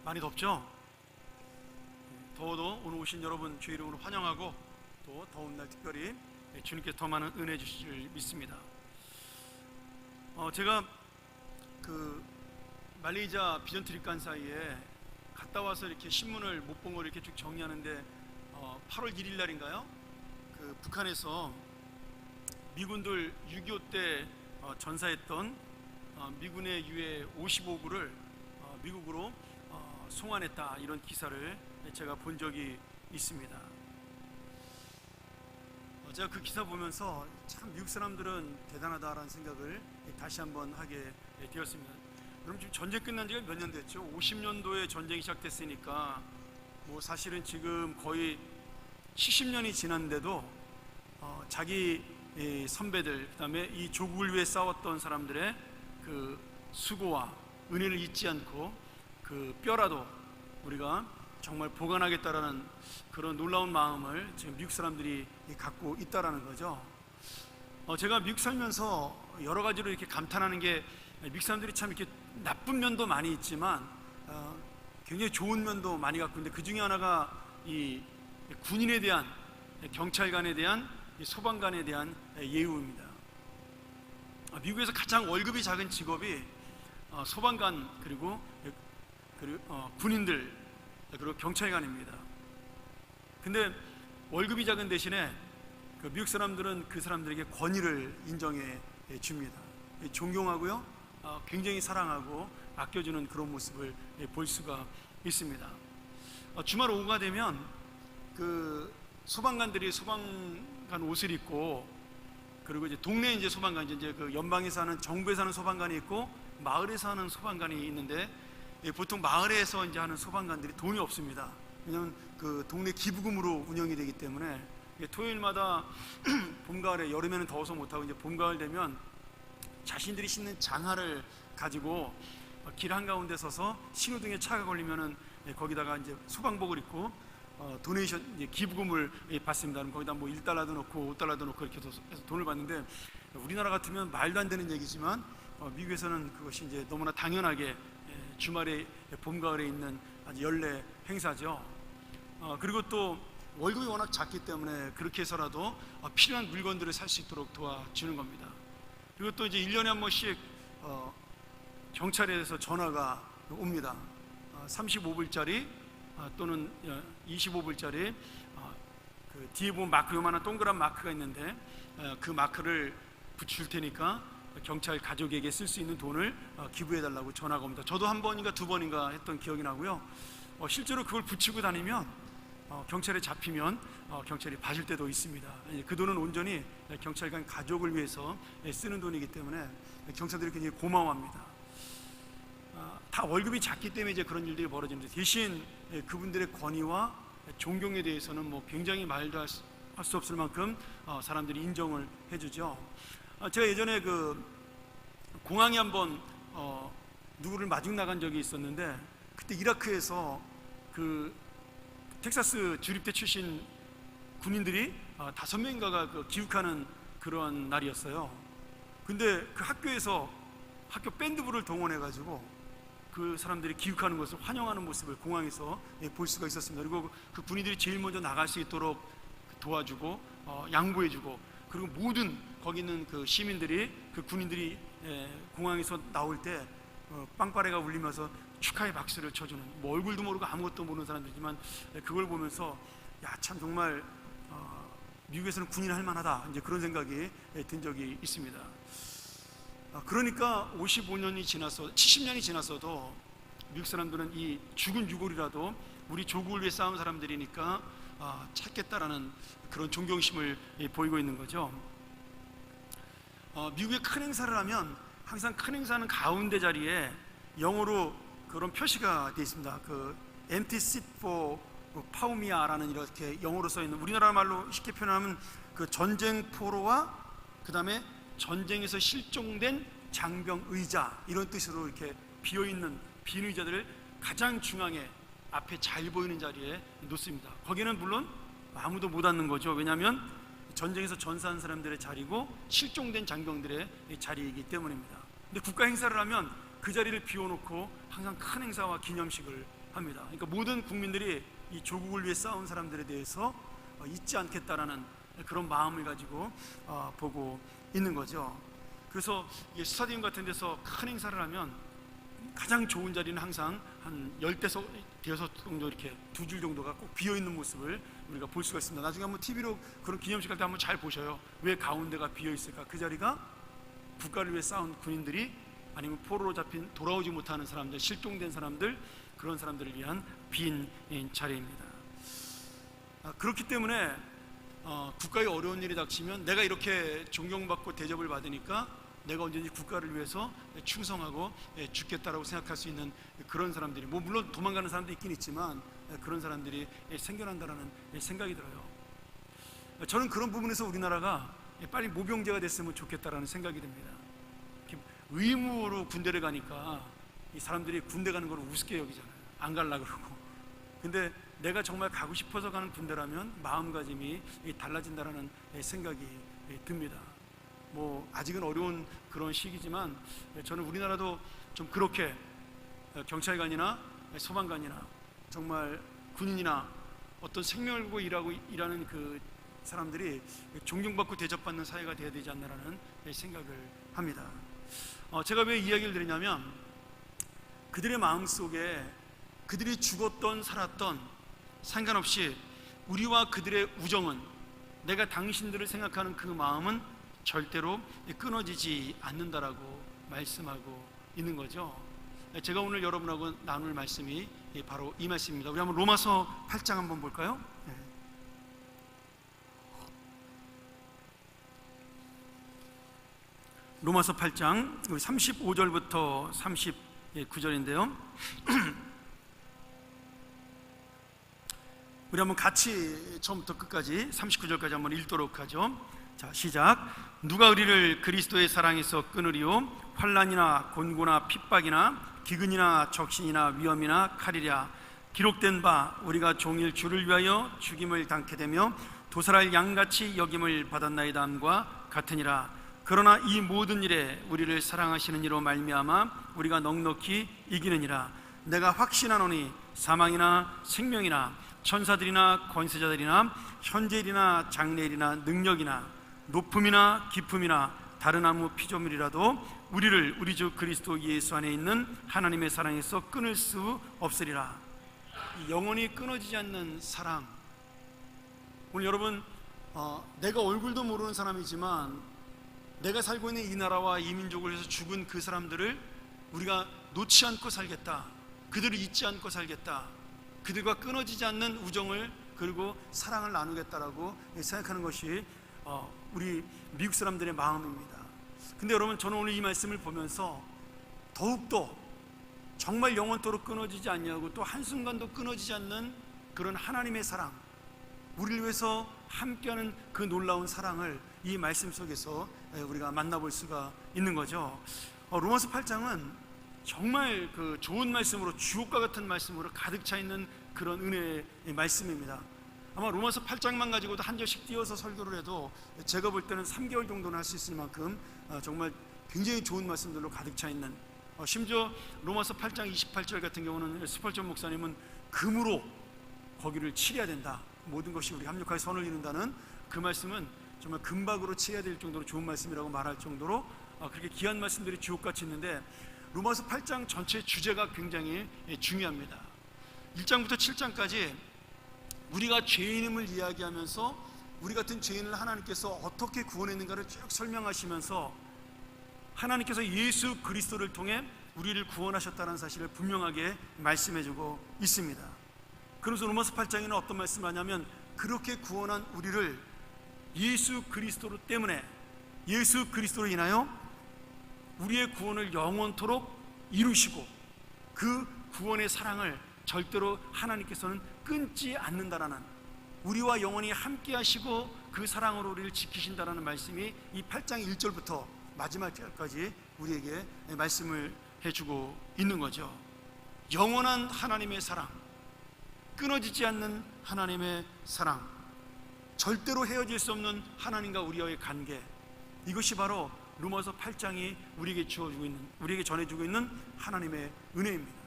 많이 덥죠? 더워도 오늘 오신 여러분 주의 이름으로 환영하고, 또 더운 날 특별히 주님께 더 많은 은혜 주실 믿습니다. 제가 그 말레이시아 비전 트립간 사이에 갔다 와서 이렇게 신문을 못 본 걸 이렇게 쭉 정리하는데 8월 1일 날인가요? 그 북한에서 미군들 6.25 때 전사했던 미군의 유해 55구를 미국으로 송환했다, 이런 기사를 제가 본 적이 있습니다. 제가 그 기사 보면서 참 미국 사람들은 대단하다라는 생각을 다시 한번 하게 되었습니다. 그럼 지금 전쟁 끝난 지가 몇 년 됐죠? 50년도에 전쟁이 시작됐으니까 뭐 사실은 지금 거의 70년이 지났는데도 자기 선배들, 그다음에 이 조국을 위해 싸웠던 사람들의 그 수고와 은혜를 잊지 않고 그 뼈라도 우리가 정말 보관하겠다라는 그런 놀라운 마음을 지금 미국 사람들이 갖고 있다라는 거죠. 제가 미국 살면서 여러 가지로 이렇게 감탄하는 게, 미국 사람들이 참 이렇게 나쁜 면도 많이 있지만 굉장히 좋은 면도 많이 갖고 있는데, 그 중에 하나가 이 군인에 대한, 경찰관에 대한, 소방관에 대한 예우입니다. 미국에서 가장 월급이 작은 직업이 소방관, 그리고 군인들, 그리고 경찰관입니다. 근데 월급이 작은 대신에 그 미국 사람들은 그 사람들에게 권위를 인정해 줍니다. 존경하고요, 굉장히 사랑하고 아껴주는 그런 모습을 볼 수가 있습니다. 주말 오후가 되면 그 소방관들이 소방관 옷을 입고, 그리고 이제 동네 이제 소방관, 이제 그 연방에 사는, 정부에 사는 소방관이 있고 마을에 사는 소방관이 있는데, 보통 마을에서 이제 하는 소방관들이 돈이 없습니다. 왜냐하면 그 동네 기부금으로 운영이 되기 때문에 토요일마다 봄, 가을에, 여름에는 더워서 못하고 이제 봄, 가을 되면 자신들이 신는 장화를 가지고 길 한가운데 서서 신호등에 차가 걸리면은 거기다가 이제 소방복을 입고 도네이션, 이제 기부금을 받습니다. 그럼 거기다 뭐 1달러도 넣고 5달러도 넣고 이렇게 해서 돈을 받는데, 우리나라 같으면 말도 안 되는 얘기지만 미국에서는 그것이 이제 너무나 당연하게 주말에, 봄, 가을에 있는 아주 연례 행사죠. 그리고 또 월급이 워낙 작기 때문에 그렇게 해서라도 필요한 물건들을 살 수 있도록 도와주는 겁니다. 그리고 또 이제 1년에 한 번씩 경찰에서 전화가 옵니다. 35불짜리 또는 25불짜리 그 뒤에 보면 마크, 요만한 동그란 마크가 있는데 그 마크를 붙일 테니까 경찰 가족에게 쓸 수 있는 돈을 기부해달라고 전화가 옵니다. 저도 한 번인가 두 번인가 했던 기억이 나고요. 실제로 그걸 붙이고 다니면 경찰에 잡히면 경찰이 봐줄 때도 있습니다. 그 돈은 온전히 경찰관 가족을 위해서 쓰는 돈이기 때문에 경찰들이 굉장히 고마워합니다. 다 월급이 작기 때문에 이제 그런 일들이 벌어지는데, 대신 그분들의 권위와 존경에 대해서는 뭐 굉장히 말도 할 수 없을 만큼 사람들이 인정을 해주죠. 제가 예전에 그 공항에 한번 누구를 마중 나간 적이 있었는데, 그때 이라크에서 그 텍사스 주립대 출신 군인들이 5명인가가 그 기욱하는 그런 날이었어요. 근데 그 학교에서 학교 밴드부를 동원해 가지고 그 사람들이 기욱하는 것을 환영하는 모습을 공항에서 볼 수가 있었습니다. 그리고 그 군인들이 제일 먼저 나갈 수 있도록 도와주고 양보해주고, 그리고 모든 거기 있는 그 시민들이, 그 군인들이 공항에서 나올 때 빵빠레가 울리면서 축하의 박수를 쳐주는, 뭐 얼굴도 모르고 아무것도 모르는 사람들이지만 그걸 보면서 야, 참 정말 미국에서는 군인 할 만하다, 이제 그런 생각이 든 적이 있습니다. 그러니까 55년이 지나서 70년이 지났어도 미국 사람들은 이 죽은 유골이라도 우리 조국을 위해 싸운 사람들이니까 찾겠다라는 그런 존경심을 보이고 있는 거죠. 미국에 큰 행사를 하면 항상 큰 행사는 가운데 자리에 영어로 그런 표시가 되어 있습니다. 그 empty seat for 파우미아라는 이렇게 영어로 써 있는, 우리나라 말로 쉽게 표현하면 그 전쟁포로와 그 다음에 전쟁에서 실종된 장병 의자, 이런 뜻으로 이렇게 비어 있는 빈 의자들을 가장 중앙에 앞에 잘 보이는 자리에 놓습니다. 거기는 물론 아무도 못 앉는 거죠. 왜냐하면 전쟁에서 전사한 사람들의 자리고 실종된 장병들의 자리이기 때문입니다. 근데 국가 행사를 하면 그 자리를 비워놓고 항상 큰 행사와 기념식을 합니다. 그러니까 모든 국민들이 이 조국을 위해 싸운 사람들에 대해서 잊지 않겠다라는 그런 마음을 가지고 보고 있는 거죠. 그래서 스타디움 같은 데서 큰 행사를 하면 가장 좋은 자리는 항상 한 10대석 정도 이렇게 2줄 정도가 꼭 비어있는 모습을 우리가 볼 수가 있습니다. 나중에 한번 TV로 그런 기념식 할 때 한번 잘 보셔요. 왜 가운데가 비어있을까? 그 자리가 국가를 위해 싸운 군인들이, 아니면 포로로 잡힌 돌아오지 못하는 사람들, 실종된 사람들, 그런 사람들을 위한 빈 자리입니다. 그렇기 때문에 국가에 어려운 일이 닥치면 내가 이렇게 존경받고 대접을 받으니까 내가 언제든지 국가를 위해서 충성하고 죽겠다라고 생각할 수 있는 그런 사람들이, 물론 도망가는 사람도 있긴 있지만 그런 사람들이 생겨난다는 생각이 들어요. 저는 그런 부분에서 우리나라가 빨리 모병제가 됐으면 좋겠다라는 생각이 듭니다. 의무로 군대를 가니까 이 사람들이 군대 가는 걸 우습게 여기잖아요. 안 가려고 그러고. 근데 내가 정말 가고 싶어서 가는 군대라면 마음가짐이 달라진다라는 생각이 듭니다. 아직은 어려운 그런 시기지만 저는 우리나라도 좀 그렇게 경찰관이나 소방관이나 정말 군인이나 어떤 생명을 걸고 일하는 그 사람들이 존경받고 대접받는 사회가 되어야 되지 않나라는 생각을 합니다. 제가 왜 이야기를 드리냐면, 그들의 마음속에 그들이 죽었던 살았던 상관없이 우리와 그들의 우정은, 내가 당신들을 생각하는 그 마음은 절대로 끊어지지 않는다라고 말씀하고 있는 거죠. 제가 오늘 여러분하고 나눌 말씀이 바로 이 말씀입니다. 우리 한번 로마서 8장 한번 볼까요? 로마서 8장 35절부터 39절인데요. 우리 한번 같이 처음부터 끝까지 39절까지 한번 읽도록 하죠. 자, 시작. 누가 우리를 그리스도의 사랑에서 끊으리요? 환난이나 곤고나 핍박이나 기근이나 적신이나 위험이나 칼이랴. 기록된 바 우리가 종일 주를 위하여 죽임을 당케 되며 도살할 양같이 여김을 받았나이다 함과 같으니라. 그러나 이 모든 일에 우리를 사랑하시는 이로 말미암아 우리가 넉넉히 이기느니라. 내가 확신하노니 사망이나 생명이나 천사들이나 권세자들이나 현재일이나 장래일이나 능력이나 높음이나 깊음이나 다른 아무 피조물이라도 우리를 우리 주 그리스도 예수 안에 있는 하나님의 사랑에서 끊을 수 없으리라. 영원히 끊어지지 않는 사랑. 오늘 여러분, 내가 얼굴도 모르는 사람이지만 내가 살고 있는 이 나라와 이 민족을 위해서 죽은 그 사람들을 우리가 놓지 않고 살겠다, 그들을 잊지 않고 살겠다, 그들과 끊어지지 않는 우정을 그리고 사랑을 나누겠다라고 생각하는 것이 우리 미국 사람들의 마음입니다. 근데 여러분, 저는 오늘 이 말씀을 보면서 더욱더 정말 영원토록 끊어지지 않냐고, 또 한순간도 끊어지지 않는 그런 하나님의 사랑, 우리를 위해서 함께하는 그 놀라운 사랑을 이 말씀 속에서 우리가 만나볼 수가 있는 거죠. 로마서 8장은 정말 그 좋은 말씀으로, 주옥과 같은 말씀으로 가득 차 있는 그런 은혜의 말씀입니다. 아마 로마서 8장만 가지고도 한 절씩 띄어서 설교를 해도 제가 볼 때는 3개월 정도는 할 수 있을 만큼 정말 굉장히 좋은 말씀들로 가득 차 있는, 심지어 로마서 8장 28절 같은 경우는 스펄전 목사님은 금으로 거기를 칠해야 된다, 모든 것이 우리 합력하여 선을 이룬다는 그 말씀은 정말 금박으로 칠해야 될 정도로 좋은 말씀이라고 말할 정도로 그렇게 귀한 말씀들이 주옥같이 있는데, 로마서 8장 전체 주제가 굉장히 중요합니다. 1장부터 7장까지 우리가 죄인임을 이야기하면서 우리 같은 죄인을 하나님께서 어떻게 구원했는가를 쭉 설명하시면서 하나님께서 예수 그리스도를 통해 우리를 구원하셨다는 사실을 분명하게 말씀해주고 있습니다. 그래서 로마서 8장에는 어떤 말씀을 하냐면, 그렇게 구원한 우리를 예수 그리스도 때문에, 예수 그리스도로 인하여 우리의 구원을 영원토록 이루시고 그 구원의 사랑을 절대로 하나님께서는 끊지 않는다라는, 우리와 영원히 함께 하시고 그 사랑으로 우리를 지키신다라는 말씀이 이 8장 1절부터 마지막 절까지 우리에게 말씀을 해주고 있는 거죠. 영원한 하나님의 사랑, 끊어지지 않는 하나님의 사랑, 절대로 헤어질 수 없는 하나님과 우리와의 관계, 이것이 바로 로마서 8장이 우리에게 주어주고 있는, 우리에게 전해주고 있는 하나님의 은혜입니다.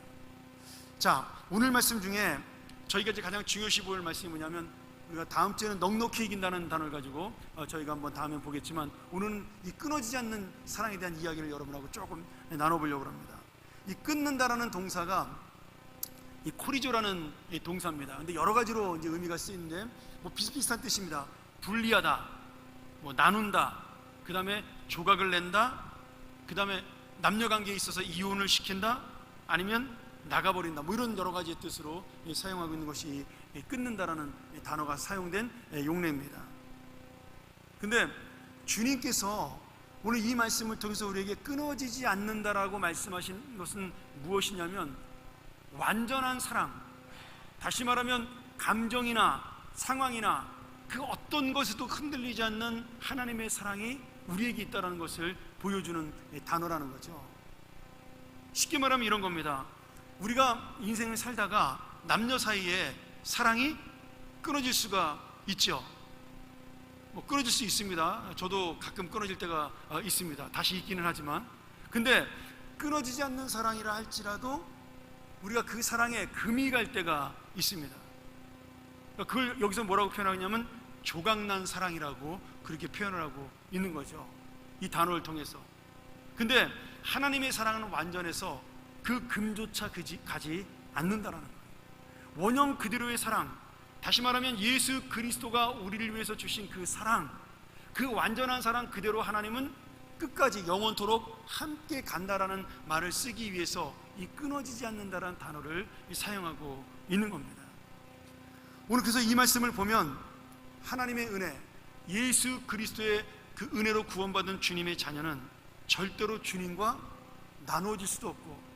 자, 오늘 말씀 중에 저희가 이제 가장 중요시 볼 말씀이 뭐냐면, 우리가 다음 주에는 넉넉히 이긴다는 단어를 가지고 저희가 한번 다음에 보겠지만, 오늘은 이 끊어지지 않는 사랑에 대한 이야기를 여러분하고 조금 나눠보려고 합니다. 이 끊는다라는 동사가 이 코리조라는 이 동사입니다. 근데 여러 가지로 이제 의미가 쓰이는데, 뭐 비슷비슷한 뜻입니다. 분리하다, 뭐 나눈다, 그 다음에 조각을 낸다, 그 다음에 남녀 관계에 있어서 이혼을 시킨다, 아니면 나가버린다, 뭐 이런 여러 가지의 뜻으로 사용하고 있는 것이 끊는다라는 단어가 사용된 용례입니다. 근데 주님께서 오늘 이 말씀을 통해서 우리에게 끊어지지 않는다라고 말씀하신 것은 무엇이냐면, 완전한 사랑, 다시 말하면 감정이나 상황이나 그 어떤 것에도 흔들리지 않는 하나님의 사랑이 우리에게 있다는 것을 보여주는 단어라는 거죠. 쉽게 말하면 이런 겁니다. 우리가 인생을 살다가 남녀 사이에 사랑이 끊어질 수가 있죠. 뭐 끊어질 수 있습니다. 저도 가끔 끊어질 때가 있습니다. 다시 있기는 하지만, 근데 끊어지지 않는 사랑이라 할지라도 우리가 그 사랑에 금이 갈 때가 있습니다. 그걸 여기서 뭐라고 표현하냐면 조각난 사랑이라고 그렇게 표현을 하고 있는 거죠, 이 단어를 통해서. 근데 하나님의 사랑은 완전해서 그 금조차 가지 않는다라는 거예요. 원형 그대로의 사랑, 다시 말하면 예수 그리스도가 우리를 위해서 주신 그 사랑, 그 완전한 사랑 그대로 하나님은 끝까지 영원토록 함께 간다라는 말을 쓰기 위해서 이 끊어지지 않는다라는 단어를 사용하고 있는 겁니다. 오늘 그래서 이 말씀을 보면 하나님의 은혜, 예수 그리스도의 그 은혜로 구원받은 주님의 자녀는 절대로 주님과 나누어질 수도 없고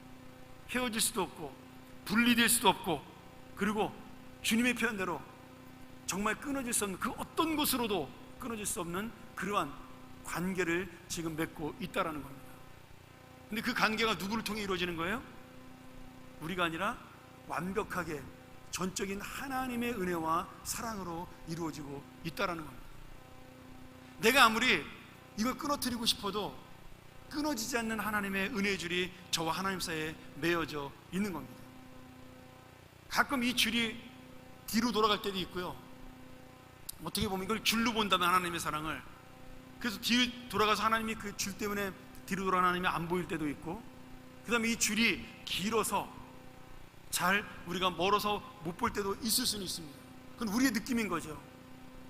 헤어질 수도 없고 분리될 수도 없고, 그리고 주님의 표현대로 정말 끊어질 수 없는, 그 어떤 것으로도 끊어질 수 없는 그러한 관계를 지금 맺고 있다라는 겁니다. 근데 그 관계가 누구를 통해 이루어지는 거예요? 우리가 아니라 완벽하게 전적인 하나님의 은혜와 사랑으로 이루어지고 있다라는 겁니다. 내가 아무리 이걸 끊어뜨리고 싶어도 끊어지지 않는 하나님의 은혜의 줄이 저와 하나님 사이에 매어져 있는 겁니다. 가끔 이 줄이 뒤로 돌아갈 때도 있고요, 어떻게 보면 이걸 줄로 본다면 하나님의 사랑을, 그래서 뒤로 돌아가서 하나님이 그 줄 때문에 뒤로 돌아가는 하나님이 안 보일 때도 있고, 그 다음에 이 줄이 길어서 잘 우리가 멀어서 못 볼 때도 있을 수는 있습니다. 그건 우리의 느낌인 거죠.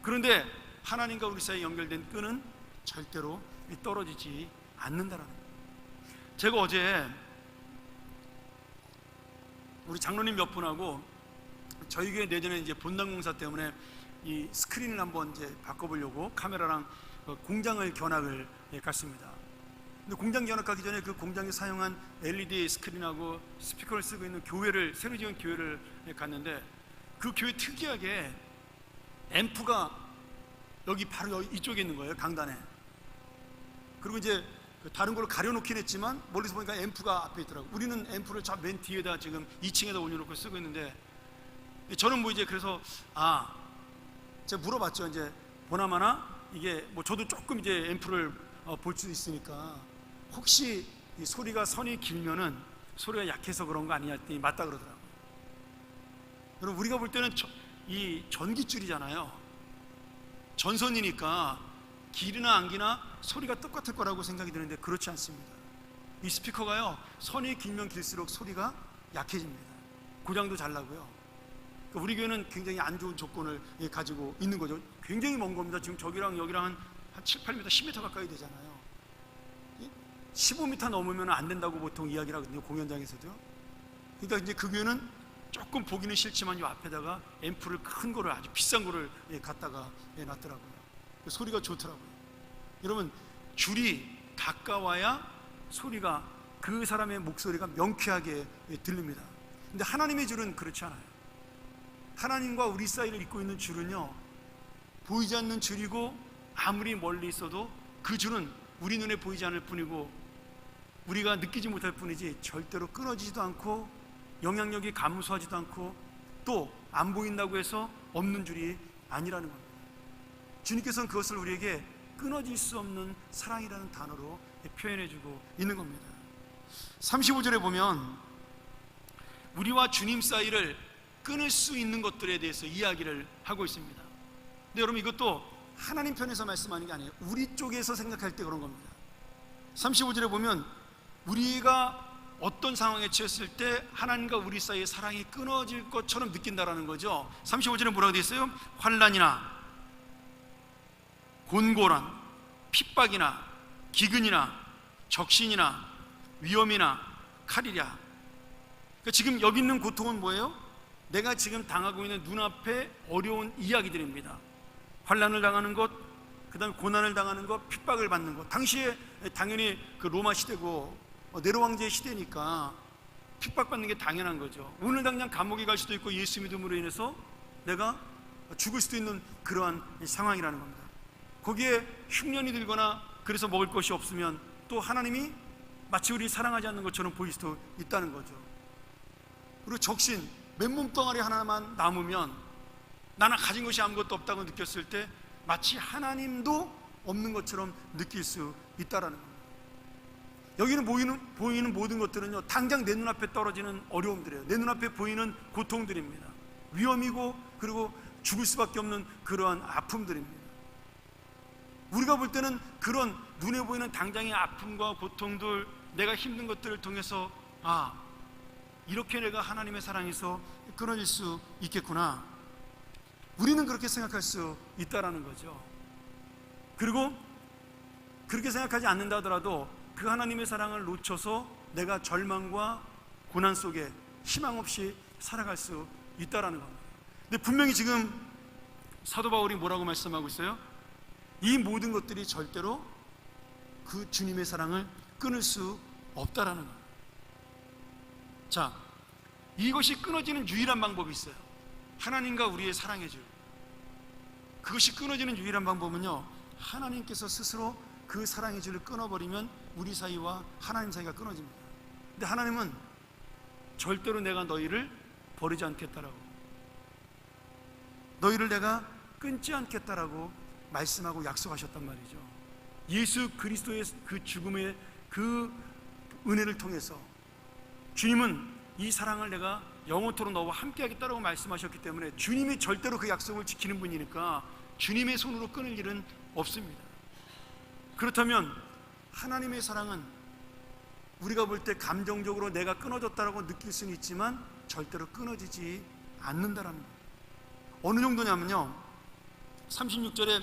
그런데 하나님과 우리 사이에 연결된 끈은 절대로 떨어지지 않는다라는 거예요. 제가 어제 우리 장로님 몇 분하고 저희 교회 내년에 이제 본당공사 때문에 이 스크린을 한번 이제 바꿔보려고 카메라랑 공장을 견학을 갔습니다. 근데 공장 견학 가기 전에 그 공장에 사용한 LED 스크린하고 스피커를 쓰고 있는 교회를, 새로 지은 교회를 갔는데, 그 교회 특이하게 앰프가 여기 바로 이쪽에 있는 거예요, 강단에. 그리고 이제 다른 걸로 가려놓긴 했지만 멀리서 보니까 앰프가 앞에 있더라고요. 우리는 앰프를 저 맨 뒤에다 지금 2층에다 올려놓고 쓰고 있는데, 저는 뭐 이제 그래서 제가 물어봤죠. 이제 보나마나 이게 뭐 저도 조금 이제 앰프를 볼 수 있으니까 혹시 이 소리가 선이 길면은 소리가 약해서 그런 거 아니냐 했더니 맞다 그러더라고요. 여러분, 우리가 볼 때는 이 전기줄이잖아요. 전선이니까 길이나 안 기나 소리가 똑같을 거라고 생각이 드는데 그렇지 않습니다. 이 스피커가요, 선이 길면 길수록 소리가 약해집니다. 고장도 잘 나고요. 우리 교회는 굉장히 안 좋은 조건을 가지고 있는 거죠. 굉장히 먼 겁니다. 지금 저기랑 여기랑 한 7, 8m, 10m 가까이 되잖아요. 15m 넘으면 안 된다고 보통 이야기를 하거든요, 공연장에서도요. 그러니까 이제 그 교회는 조금 보기는 싫지만 이 앞에다가 앰프를 큰 거를, 아주 비싼 거를 갖다가 놨더라고요. 소리가 좋더라고요. 여러분, 줄이 가까워야 소리가, 그 사람의 목소리가 명쾌하게 들립니다. 근데 하나님의 줄은 그렇지 않아요. 하나님과 우리 사이를 잇고 있는 줄은요, 보이지 않는 줄이고 아무리 멀리 있어도 그 줄은 우리 눈에 보이지 않을 뿐이고 우리가 느끼지 못할 뿐이지 절대로 끊어지지도 않고 영향력이 감소하지도 않고 또 안 보인다고 해서 없는 줄이 아니라는 겁니다. 주님께서는 그것을 우리에게 끊어질 수 없는 사랑이라는 단어로 표현해 주고 있는 겁니다. 35절에 보면 우리와 주님 사이를 끊을 수 있는 것들에 대해서 이야기를 하고 있습니다. 근데 여러분, 이것도 하나님 편에서 말씀하는 게 아니에요. 우리 쪽에서 생각할 때 그런 겁니다. 35절에 보면 우리가 어떤 상황에 처했을 때 하나님과 우리 사이의 사랑이 끊어질 것처럼 느낀다라는 거죠. 35절에 뭐라고 되어 있어요? 환난이나 곤고란, 핍박이나 기근이나 적신이나 위험이나 칼이랴. 그러니까 지금 여기 있는 고통은 뭐예요? 내가 지금 당하고 있는 눈앞에 어려운 이야기들입니다. 환난을 당하는 것, 그 다음에 고난을 당하는 것, 핍박을 받는 것. 당시에 당연히 그 로마 시대고 네로 황제의 시대니까 핍박받는 게 당연한 거죠. 오늘 당장 감옥에 갈 수도 있고 예수 믿음으로 인해서 내가 죽을 수도 있는 그러한 상황이라는 겁니다. 거기에 흉년이 들거나 그래서 먹을 것이 없으면 또 하나님이 마치 우리 사랑하지 않는 것처럼 보일 수도 있다는 거죠. 그리고 적신, 맨몸 덩어리 하나만 남으면 나는 가진 것이 아무것도 없다고 느꼈을 때 마치 하나님도 없는 것처럼 느낄 수 있다는 겁니다. 여기는 보이는 모든 것들은요, 당장 내 눈앞에 떨어지는 어려움들이에요. 내 눈앞에 보이는 고통들입니다. 위험이고 그리고 죽을 수밖에 없는 그러한 아픔들입니다. 우리가 볼 때는 그런 눈에 보이는 당장의 아픔과 고통들, 내가 힘든 것들을 통해서 이렇게 내가 하나님의 사랑에서 끊어질 수 있겠구나, 우리는 그렇게 생각할 수 있다라는 거죠. 그리고 그렇게 생각하지 않는다 하더라도 그 하나님의 사랑을 놓쳐서 내가 절망과 고난 속에 희망 없이 살아갈 수 있다라는 겁니다. 근데 분명히 지금 사도 바울이 뭐라고 말씀하고 있어요? 이 모든 것들이 절대로 그 주님의 사랑을 끊을 수 없다라는 겁니다. 자, 이것이 끊어지는 유일한 방법이 있어요. 하나님과 우리의 사랑의 줄. 그것이 끊어지는 유일한 방법은요, 하나님께서 스스로 그 사랑의 줄을 끊어버리면 우리 사이와 하나님 사이가 끊어집니다. 근데 하나님은 절대로 내가 너희를 버리지 않겠다라고, 너희를 내가 끊지 않겠다라고 말씀하고 약속하셨단 말이죠. 예수 그리스도의 그 죽음의 그 은혜를 통해서 주님은 이 사랑을 내가 영원토록 너와 함께 하겠다라고 말씀하셨기 때문에 주님이 절대로 그 약속을 지키는 분이니까 주님의 손으로 끊을 일은 없습니다. 그렇다면 하나님의 사랑은 우리가 볼 때 감정적으로 내가 끊어졌다라고 느낄 수는 있지만 절대로 끊어지지 않는다라는 거예요. 어느 정도냐면요, 36절에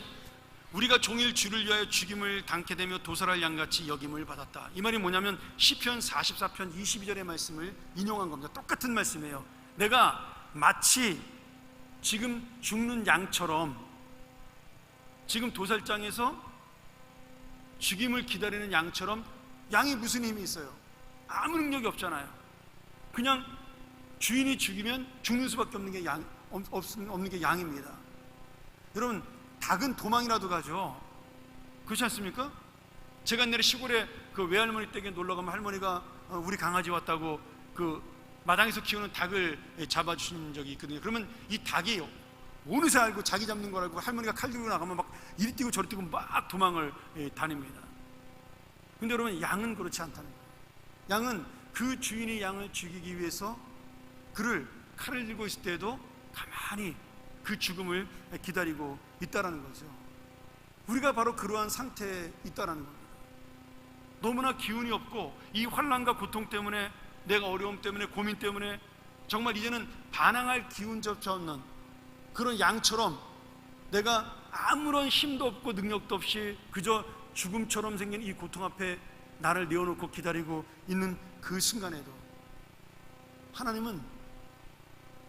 우리가 종일 주를 위하여 죽임을 당케 되며 도살할 양같이 여김을 받았다. 이 말이 뭐냐면 시편 44편 22절의 말씀을 인용한 겁니다. 똑같은 말씀이에요. 내가 마치 지금 죽는 양처럼, 지금 도살장에서 죽임을 기다리는 양처럼, 양이 무슨 힘이 있어요? 아무 능력이 없잖아요. 그냥 주인이 죽이면 죽는 수밖에 없는 게 양입니다. 여러분, 닭은 도망이라도 가죠. 그렇지 않습니까? 제가 옛날에 시골에 그 외할머니 댁에 놀러 가면 할머니가 우리 강아지 왔다고 그 마당에서 키우는 닭을 잡아주신 적이 있거든요. 그러면 이 닭이 어느새 알고 자기 잡는 걸 알고 할머니가 칼 들고 나가면 막 이리 뛰고 저리 뛰고 막 도망을 다닙니다. 근데 여러분, 양은 그렇지 않다는 거예요. 양은 그 주인이 양을 죽이기 위해서 그를 칼을 들고 있을 때에도 가만히 그 죽음을 기다리고 있다라는 거죠. 우리가 바로 그러한 상태에 있다라는 겁니다. 너무나 기운이 없고 이 환난과 고통 때문에, 내가 어려움 때문에, 고민 때문에 정말 이제는 반항할 기운조차 없는 그런 양처럼 내가 아무런 힘도 없고 능력도 없이 그저 죽음처럼 생긴 이 고통 앞에 나를 내어놓고 기다리고 있는 그 순간에도 하나님은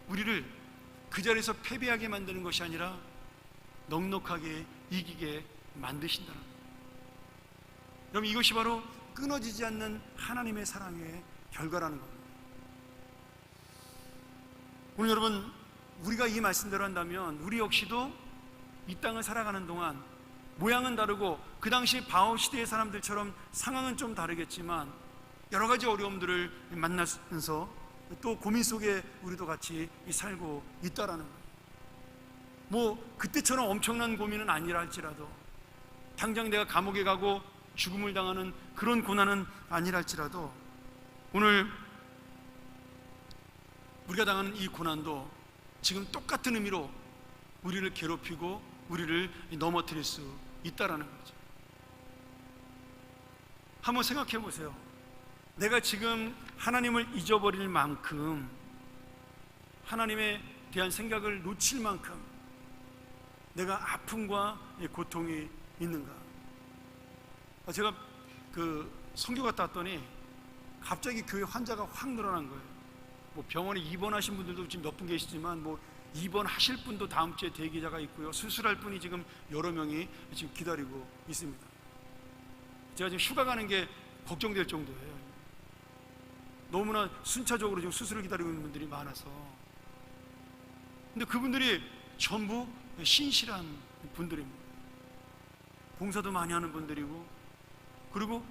우리를 그 자리에서 패배하게 만드는 것이 아니라 넉넉하게 이기게 만드신다는 거예요. 여러분, 이것이 바로 끊어지지 않는 하나님의 사랑의 결과라는 겁니다. 오늘 여러분, 우리가 이 말씀대로 한다면 우리 역시도 이 땅을 살아가는 동안 모양은 다르고 그 당시 바오 시대의 사람들처럼 상황은 좀 다르겠지만 여러 가지 어려움들을 만나면서 또 고민 속에 우리도 같이 살고 있다라는 거예요. 뭐 그때처럼 엄청난 고민은 아니라 할지라도, 당장 내가 감옥에 가고 죽음을 당하는 그런 고난은 아니라 할지라도, 오늘 우리가 당하는 이 고난도 지금 똑같은 의미로 우리를 괴롭히고 우리를 넘어뜨릴 수 있다라는 거죠. 한번 생각해 보세요. 내가 지금 하나님을 잊어버릴 만큼, 하나님에 대한 생각을 놓칠 만큼 내가 아픔과 고통이 있는가? 제가 선교 갔다 왔더니 갑자기 교회 환자가 확 늘어난 거예요. 뭐 병원에 입원하신 분들도 지금 몇 분 계시지만 뭐 입원하실 분도 다음 주에 대기자가 있고요. 수술할 분이 지금 여러 명이 지금 기다리고 있습니다. 제가 지금 휴가 가는 게 걱정될 정도예요. 너무나 순차적으로 지금 수술을 기다리고 있는 분들이 많아서. 근데 그분들이 전부 신실한 분들입니다. 봉사도 많이 하는 분들이고, 그리고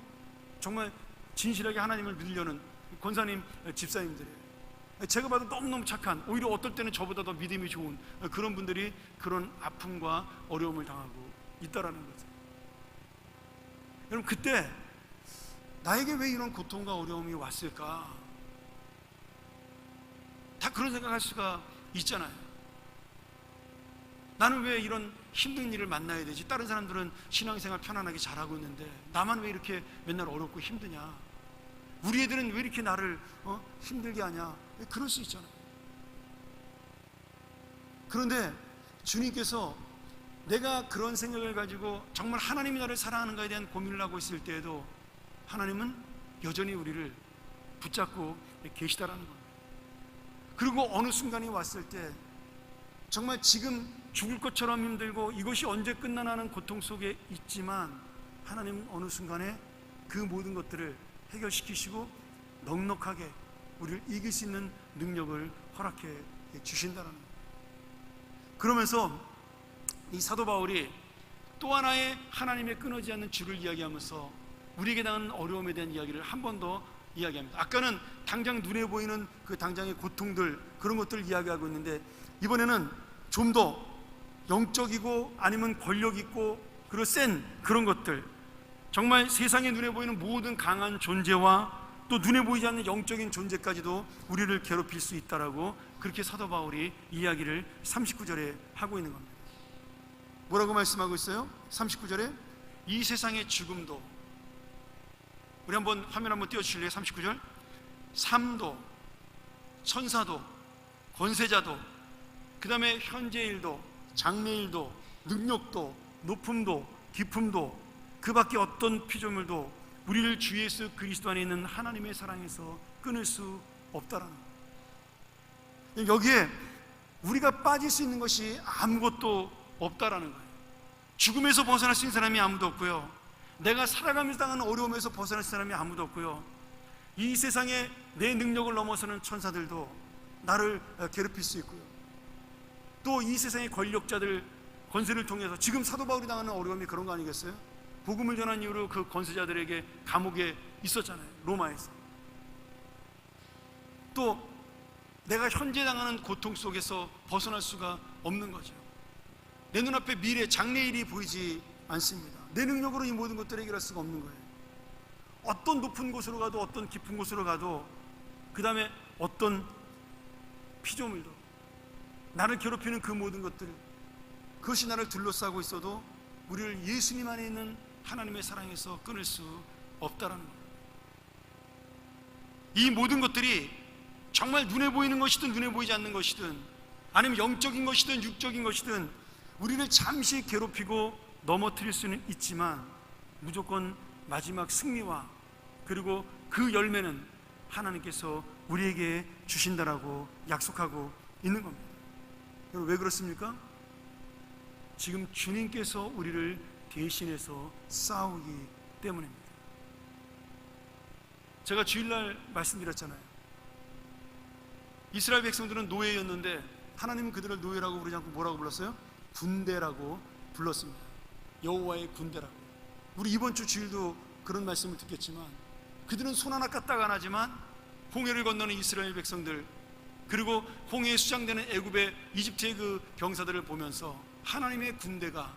정말 진실하게 하나님을 믿으려는 권사님, 집사님들이에요. 제가 봐도 너무너무 착한, 오히려 어떨 때는 저보다 더 믿음이 좋은 그런 분들이 그런 아픔과 어려움을 당하고 있다라는 거죠. 여러분, 그때 나에게 왜 이런 고통과 어려움이 왔을까? 다 그런 생각할 수가 있잖아요. 나는 왜 이런 힘든 일을 만나야 되지? 다른 사람들은 신앙생활 편안하게 잘하고 있는데 나만 왜 이렇게 맨날 어렵고 힘드냐? 우리 애들은 왜 이렇게 나를 힘들게 하냐? 그럴 수 있잖아요. 그런데 주님께서 내가 그런 생각을 가지고 정말 하나님이 나를 사랑하는가에 대한 고민을 하고 있을 때에도 하나님은 여전히 우리를 붙잡고 계시다라는 겁니다. 그리고 어느 순간이 왔을 때 정말 지금 죽을 것처럼 힘들고 이것이 언제 끝나나는 고통 속에 있지만 하나님은 어느 순간에 그 모든 것들을 해결시키시고 넉넉하게 우리를 이길 수 있는 능력을 허락해 주신다는 겁니다. 그러면서 이 사도 바울이 또 하나의 하나님의 끊어지지 않는 줄을 이야기하면서 우리에게 당하는 어려움에 대한 이야기를 한 번 더 이야기합니다. 아까는 당장 눈에 보이는 그 당장의 고통들, 그런 것들을 이야기하고 있는데 이번에는 좀 더 영적이고 아니면 권력 있고 그리고 센 그런 것들, 정말 세상에 눈에 보이는 모든 강한 존재와 또 눈에 보이지 않는 영적인 존재까지도 우리를 괴롭힐 수 있다라고 그렇게 사도 바울이 이야기를 39절에 하고 있는 겁니다. 뭐라고 말씀하고 있어요? 39절에 이 세상의 죽음도, 우리 한번 화면 한번 띄워주실래요? 39절. 삶도, 천사도, 권세자도, 그 다음에 현재일도, 장래일도, 능력도, 높음도, 깊음도, 그 밖에 어떤 피조물도 우리를 주 예수 그리스도 안에 있는 하나님의 사랑에서 끊을 수 없다라는 거예요. 여기에 우리가 빠질 수 있는 것이 아무것도 없다라는 거예요. 죽음에서 벗어날 수 있는 사람이 아무도 없고요, 내가 살아가면서 당하는 어려움에서 벗어날 사람이 아무도 없고요, 이 세상에 내 능력을 넘어서는 천사들도 나를 괴롭힐 수 있고요, 또 이 세상의 권력자들, 권세를 통해서 지금 사도 바울이 당하는 어려움이 그런 거 아니겠어요? 복음을 전한 이후로 그 권세자들에게 감옥에 있었잖아요, 로마에서. 또 내가 현재 당하는 고통 속에서 벗어날 수가 없는 거죠. 내 눈앞에 미래, 장래일이 보이지 않습니다. 내 능력으로 이 모든 것들을 해결할 수가 없는 거예요. 어떤 높은 곳으로 가도, 어떤 깊은 곳으로 가도, 그 다음에 어떤 피조물도, 나를 괴롭히는 그 모든 것들, 그것이 나를 둘러싸고 있어도 우리를 예수님 안에 있는 하나님의 사랑에서 끊을 수 없다라는 거예요. 이 모든 것들이 정말 눈에 보이는 것이든 눈에 보이지 않는 것이든, 아니면 영적인 것이든 육적인 것이든 우리를 잠시 괴롭히고 넘어뜨릴 수는 있지만 무조건 마지막 승리와 그리고 그 열매는 하나님께서 우리에게 주신다라고 약속하고 있는 겁니다. 왜 그렇습니까? 지금 주님께서 우리를 대신해서 싸우기 때문입니다. 제가 주일날 말씀드렸잖아요. 이스라엘 백성들은 노예였는데 하나님은 그들을 노예라고 부르지 않고 뭐라고 불렀어요? 군대라고 불렀습니다. 여호와의 군대라고. 우리 이번 주 주일도 그런 말씀을 듣겠지만 그들은 손 하나 까딱 안 하지만 홍해를 건너는 이스라엘 백성들, 그리고 홍해에 수장되는 애굽의 이집트의 그 병사들을 보면서 하나님의 군대가,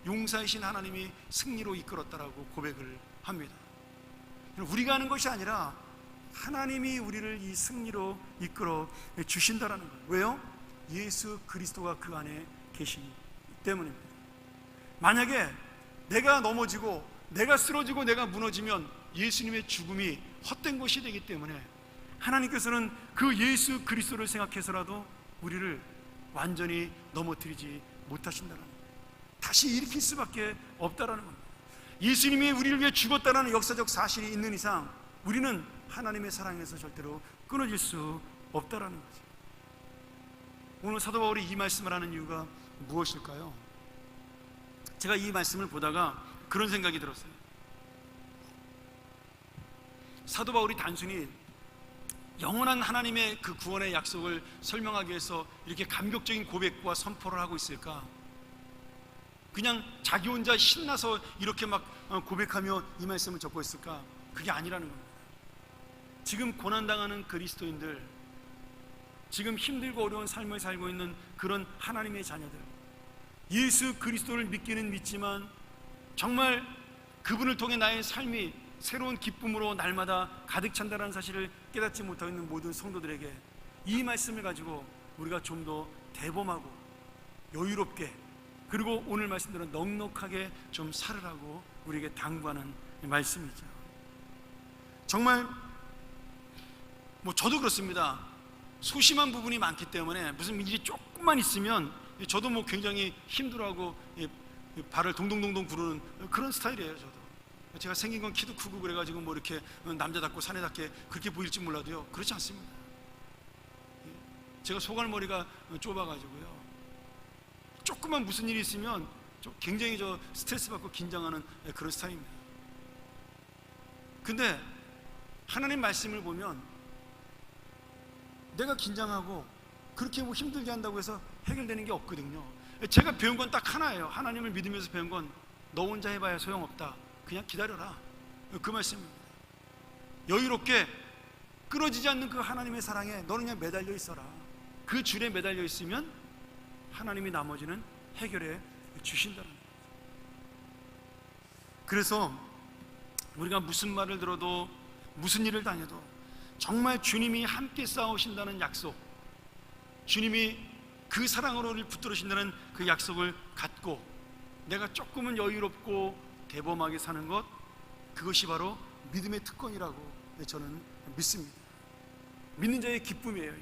용사이신 하나님이 승리로 이끌었다라고 고백을 합니다. 우리가 하는 것이 아니라 하나님이 우리를 이 승리로 이끌어 주신다라는 거예요. 왜요? 예수 그리스도가 그 안에 계시기 때문입니다. 만약에 내가 넘어지고 내가 쓰러지고 내가 무너지면 예수님의 죽음이 헛된 것이 되기 때문에 하나님께서는 그 예수 그리스도를 생각해서라도 우리를 완전히 넘어뜨리지 못하신다는 거예요. 다시 일으킬 수밖에 없다라는 겁니다. 예수님이 우리를 위해 죽었다는 역사적 사실이 있는 이상 우리는 하나님의 사랑에서 절대로 끊어질 수 없다라는 거죠. 오늘 사도 바울이 이 말씀을 하는 이유가 무엇일까요? 제가 이 말씀을 보다가 그런 생각이 들었어요. 사도 바울이 단순히 영원한 하나님의 그 구원의 약속을 설명하기 위해서 이렇게 감격적인 고백과 선포를 하고 있을까? 그냥 자기 혼자 신나서 이렇게 막 고백하며 이 말씀을 적고 있을까? 그게 아니라는 겁니다. 지금 고난당하는 그리스도인들, 지금 힘들고 어려운 삶을 살고 있는 그런 하나님의 자녀들, 예수 그리스도를 믿기는 믿지만 정말 그분을 통해 나의 삶이 새로운 기쁨으로 날마다 가득 찬다는 사실을 깨닫지 못하고 있는 모든 성도들에게 이 말씀을 가지고 우리가 좀 더 대범하고 여유롭게, 그리고 오늘 말씀대로 넉넉하게 좀 살으라고 우리에게 당부하는 말씀이죠. 정말 저도 그렇습니다. 소심한 부분이 많기 때문에 무슨 일이 조금만 있으면 저도 굉장히 힘들어하고 발을 동동동동 구르는 그런 스타일이에요. 저도 제가 생긴 건 키도 크고 그래가지고 이렇게 남자답고 사내답게 그렇게 보일지 몰라도요, 그렇지 않습니다. 제가 소갈머리가 좁아가지고요, 조금만 무슨 일이 있으면 굉장히 스트레스 받고 긴장하는 그런 스타일입니다. 근데 하나님 말씀을 보면 내가 긴장하고 그렇게 힘들게 한다고 해서 해결되는 게 없거든요. 제가 배운 건 딱 하나예요. 하나님을 믿으면서 배운 건 너 혼자 해봐야 소용없다. 그냥 기다려라. 그 말씀입니다. 여유롭게 끊어지지 않는 그 하나님의 사랑에 너는 그냥 매달려 있어라. 그 줄에 매달려 있으면 하나님이 나머지는 해결해 주신다는 거예요. 그래서 우리가 무슨 말을 들어도 무슨 일을 다녀도 정말 주님이 함께 싸우신다는 약속, 주님이 그 사랑으로 우리를 붙들으신다는 그 약속을 갖고 내가 조금은 여유롭고 대범하게 사는 것, 그것이 바로 믿음의 특권이라고 저는 믿습니다. 믿는 자의 기쁨이에요.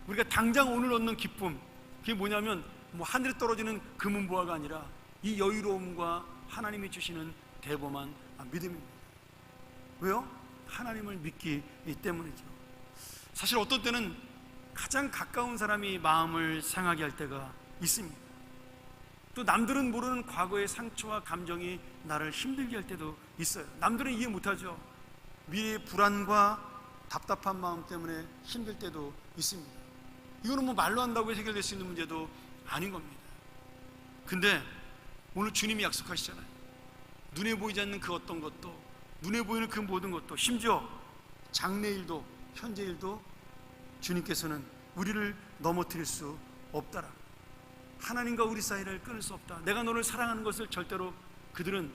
우리가 당장 오늘 얻는 기쁨, 그게 뭐냐면 하늘에 떨어지는 금은보화가 아니라 이 여유로움과 하나님이 주시는 대범한 믿음입니다. 왜요? 하나님을 믿기 때문이죠. 사실 어떤 때는 가장 가까운 사람이 마음을 상하게 할 때가 있습니다. 또 남들은 모르는 과거의 상처와 감정이 나를 힘들게 할 때도 있어요. 남들은 이해 못하죠. 미래의 불안과 답답한 마음 때문에 힘들 때도 있습니다. 이거는 말로 한다고 해결될 수 있는 문제도 아닌 겁니다. 근데 오늘 주님이 약속하시잖아요. 눈에 보이지 않는 그 어떤 것도, 눈에 보이는 그 모든 것도, 심지어 장래일도 현재일도 주님께서는 우리를 넘어뜨릴 수 없다라. 하나님과 우리 사이를 끊을 수 없다. 내가 너를 사랑하는 것을 절대로 그들은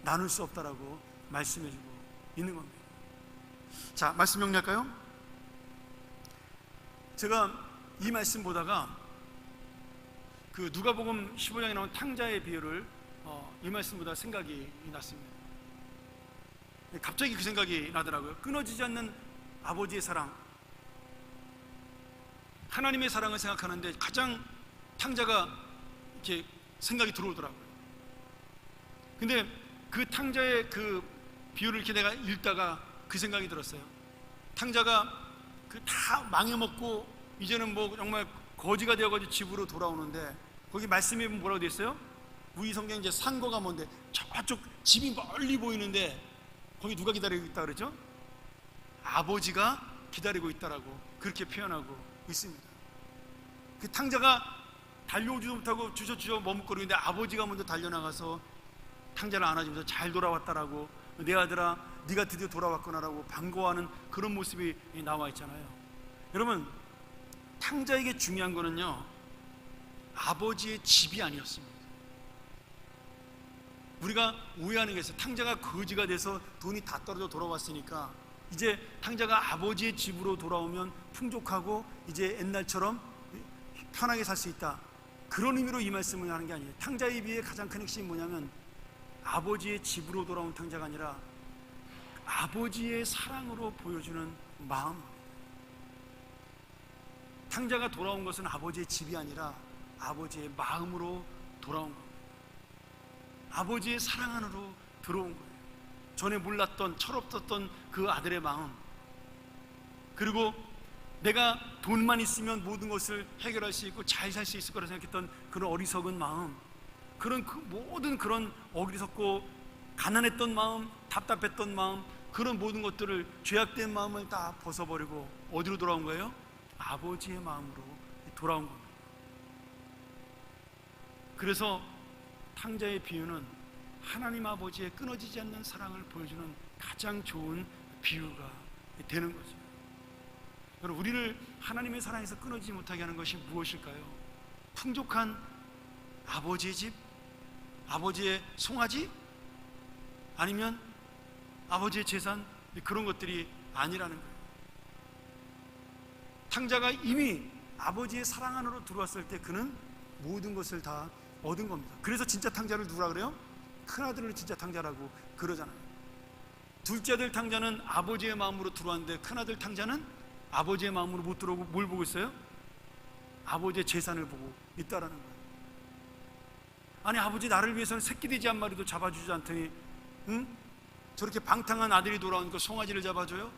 나눌 수 없다라고 말씀해주고 있는 겁니다. 자, 말씀 정리할까요? 제가 이 말씀 보다가 그 누가복음 15장에 나온 탕자의 비유를 이 말씀보다 생각이 났습니다. 갑자기 그 생각이 나더라고요. 끊어지지 않는 아버지의 사랑, 하나님의 사랑을 생각하는데 가장 탕자가 이렇게 생각이 들어오더라고요. 근데 그 탕자의 그 비유를 이렇게 내가 읽다가 그 생각이 들었어요. 탕자가 그 다 망해먹고 이제는 정말 거지가 되어가지고 집으로 돌아오는데 거기 말씀에 뭐라고 되어 있어요? 우리 성경에 이제 상고가 뭔데 저쪽 집이 멀리 보이는데 거기 누가 기다리고 있다 그러죠? 아버지가 기다리고 있다라고 그렇게 표현하고 있습니다. 그 탕자가 달려오지도 못하고 주저주저 머뭇거리는데 아버지가 먼저 달려나가서 탕자를 안아주면서 잘 돌아왔다라고, 내 아들아 네가 드디어 돌아왔구나라고 반가워하는 그런 모습이 나와 있잖아요. 여러분, 탕자에게 중요한 거는요, 아버지의 집이 아니었습니다. 우리가 오해하는 게 있어요. 탕자가 거지가 돼서 돈이 다 떨어져 돌아왔으니까 이제 탕자가 아버지의 집으로 돌아오면 풍족하고 이제 옛날처럼 편하게 살 수 있다, 그런 의미로 이 말씀을 하는 게 아니에요. 탕자의 비유의 가장 큰 핵심이 뭐냐면 아버지의 집으로 돌아온 탕자가 아니라 아버지의 사랑으로 보여주는 마음. 탕자가 돌아온 것은 아버지의 집이 아니라 아버지의 마음으로 돌아온 겁니다. 아버지의 사랑 안으로 들어온 거예요. 전에 몰랐던, 철없었던 그 아들의 마음, 그리고 내가 돈만 있으면 모든 것을 해결할 수 있고 잘 살 수 있을 거라 생각했던 그런 어리석은 마음, 그런 모든 그런 어리석고 가난했던 마음, 답답했던 마음, 그런 모든 것들을, 죄악된 마음을 다 벗어버리고 어디로 돌아온 거예요? 아버지의 마음으로 돌아온 겁니다. 그래서 탕자의 비유는 하나님 아버지의 끊어지지 않는 사랑을 보여주는 가장 좋은 비유가 되는 거죠. 여러분, 우리를 하나님의 사랑에서 끊어지지 못하게 하는 것이 무엇일까요? 풍족한 아버지의 집? 아버지의 송아지? 아니면 아버지의 재산? 그런 것들이 아니라는 거예요. 탕자가 이미 아버지의 사랑 안으로 들어왔을 때 그는 모든 것을 다 얻은 겁니다. 그래서 진짜 탕자를 누구라 그래요? 큰아들을 진짜 탕자라고 그러잖아요. 둘째 아들 탕자는 아버지의 마음으로 들어왔는데 큰아들 탕자는 아버지의 마음으로 못 들어오고 뭘 보고 있어요? 아버지의 재산을 보고 있다라는 거예요. 아니, 아버지 나를 위해서는 새끼돼지 한 마리도 잡아주지 않더니 저렇게 방탕한 아들이 돌아오니까 송아지를 잡아줘요?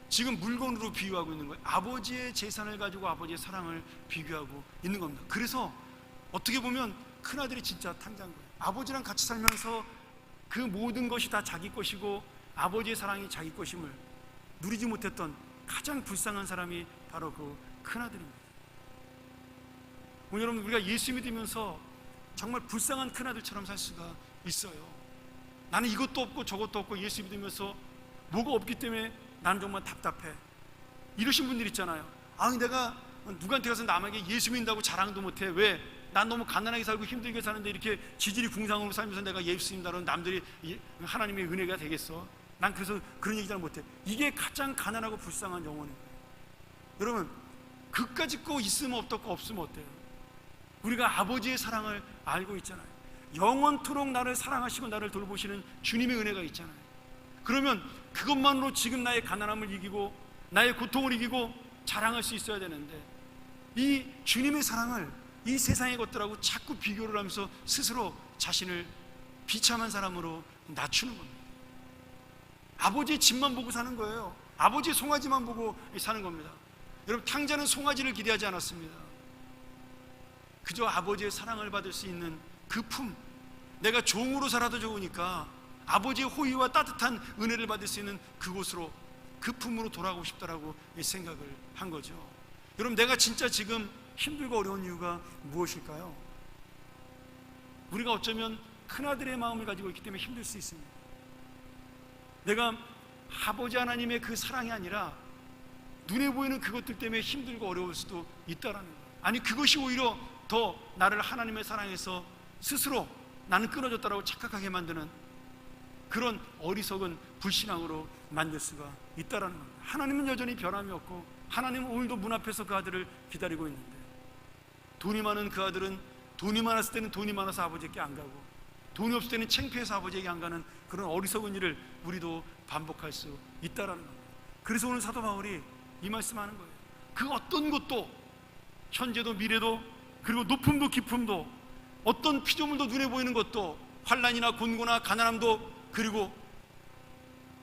지금 물건으로 비유하고 있는 거예요. 아버지의 재산을 가지고 아버지의 사랑을 비교하고 있는 겁니다. 그래서 어떻게 보면 큰아들이 진짜 탕자인 거예요. 아버지랑 같이 살면서 그 모든 것이 다 자기 것이고 아버지의 사랑이 자기 것임을 누리지 못했던 가장 불쌍한 사람이 바로 그 큰아들입니다. 오늘 여러분, 우리가 예수 믿으면서 정말 불쌍한 큰아들처럼 살 수가 있어요. 나는 이것도 없고 저것도 없고 예수 믿으면서 뭐가 없기 때문에 나는 정말 답답해, 이러신 분들 있잖아요. 아니, 내가 누구한테 가서 남에게 예수 믿는다고 자랑도 못해. 왜? 난 너무 가난하게 살고 힘들게 사는데 이렇게 지질이 궁상으로 살면서 내가 예수 믿는다는 남들이 하나님의 은혜가 되겠어? 난 그래서 그런 얘기 잘 못해. 이게 가장 가난하고 불쌍한 영혼인 거예요. 여러분, 그까짓 거 있으면 어떻고 없으면 어때요? 우리가 아버지의 사랑을 알고 있잖아요. 영원토록 나를 사랑하시고 나를 돌보시는 주님의 은혜가 있잖아요. 그러면 그것만으로 지금 나의 가난함을 이기고 나의 고통을 이기고 자랑할 수 있어야 되는데, 이 주님의 사랑을 이 세상의 것들하고 자꾸 비교를 하면서 스스로 자신을 비참한 사람으로 낮추는 겁니다. 아버지의 집만 보고 사는 거예요. 아버지의 송아지만 보고 사는 겁니다. 여러분, 탕자는 송아지를 기대하지 않았습니다. 그저 아버지의 사랑을 받을 수 있는 그 품, 내가 종으로 살아도 좋으니까 아버지의 호의와 따뜻한 은혜를 받을 수 있는 그곳으로, 그 품으로 돌아가고 싶다라고 생각을 한 거죠. 여러분, 내가 진짜 지금 힘들고 어려운 이유가 무엇일까요? 우리가 어쩌면 큰아들의 마음을 가지고 있기 때문에 힘들 수 있습니다. 내가 아버지 하나님의 그 사랑이 아니라 눈에 보이는 그것들 때문에 힘들고 어려울 수도 있다라는 거예요. 아니, 그것이 오히려 더 나를 하나님의 사랑에서 스스로 나는 끊어졌다라고 착각하게 만드는 그런 어리석은 불신앙으로 만들 수가 있다라는 겁니다. 하나님은 여전히 변함이 없고 하나님은 오늘도 문 앞에서 그 아들을 기다리고 있는데, 돈이 많은 그 아들은 돈이 많았을 때는 돈이 많아서 아버지에게 안 가고 돈이 없을 때는 창피해서 아버지에게 안 가는 그런 어리석은 일을 우리도 반복할 수 있다라는 겁니다. 그래서 오늘 사도 바울이 이 말씀하는 거예요. 그 어떤 것도, 현재도 미래도, 그리고 높음도 깊음도, 어떤 피조물도 눈에 보이는 것도, 환난이나 곤고나 가난함도, 그리고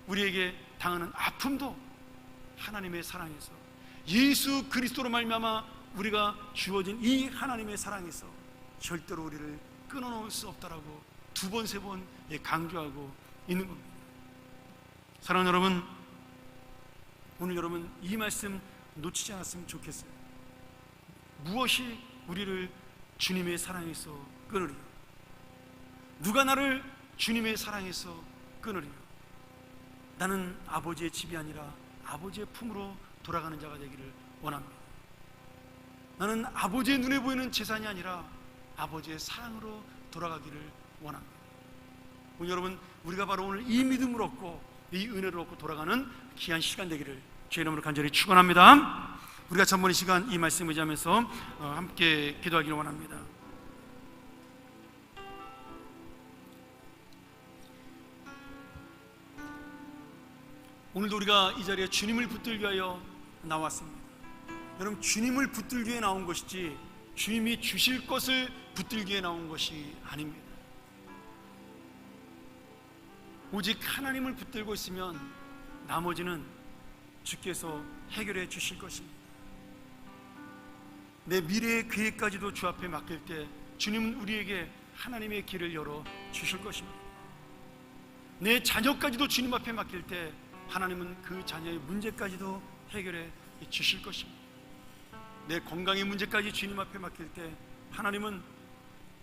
우리에게 당하는 아픔도 하나님의 사랑에서, 예수 그리스도로 말미암아 우리가 주어진 이 하나님의 사랑에서 절대로 우리를 끊어놓을 수 없다라고 두 번, 세 번 강조하고 있는 겁니다. 사랑하는 여러분, 오늘 여러분 이 말씀 놓치지 않았으면 좋겠어요. 무엇이 우리를 주님의 사랑에서 끊으리요? 누가 나를 주님의 사랑에서 끊으리요? 나는 아버지의 집이 아니라 아버지의 품으로 돌아가는 자가 되기를 원합니다. 나는 아버지의 눈에 보이는 재산이 아니라 아버지의 사랑으로 돌아가기를 원합니다. 오늘 여러분, 우리가 바로 오늘 이 믿음을 얻고 이 은혜를 얻고 돌아가는 귀한 시간 되기를 주의 이름으로 간절히 축원합니다. 우리가 전번 이 시간 이 말씀을 의지하면서 함께 기도하기를 원합니다. 오늘도 우리가 이 자리에 주님을 붙들기 위하여 나왔습니다. 여러분, 주님을 붙들기 위해 나온 것이지 주님이 주실 것을 붙들기 위해 나온 것이 아닙니다. 오직 하나님을 붙들고 있으면 나머지는 주께서 해결해 주실 것입니다. 내 미래의 계획까지도 주 앞에 맡길 때 주님은 우리에게 하나님의 길을 열어 주실 것입니다. 내 자녀까지도 주님 앞에 맡길 때 하나님은 그 자녀의 문제까지도 해결해 주실 것입니다. 내 건강의 문제까지 주님 앞에 맡길 때 하나님은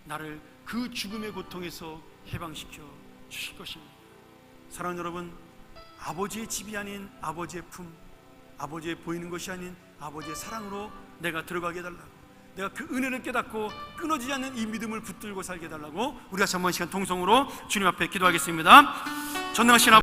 나를 그 죽음의 고통에서 해방시켜 주실 것입니다. 사랑하는 여러분, 아버지의 집이 아닌 아버지의 품, 아버지의 보이는 것이 아닌 아버지의 사랑으로 내가 들어가게 해달라고, 내가 그 은혜를 깨닫고 끊어지지 않는 이 믿음을 붙들고 살게 해달라고 우리가 전번 시간 통성으로 주님 앞에 기도하겠습니다. 전능하신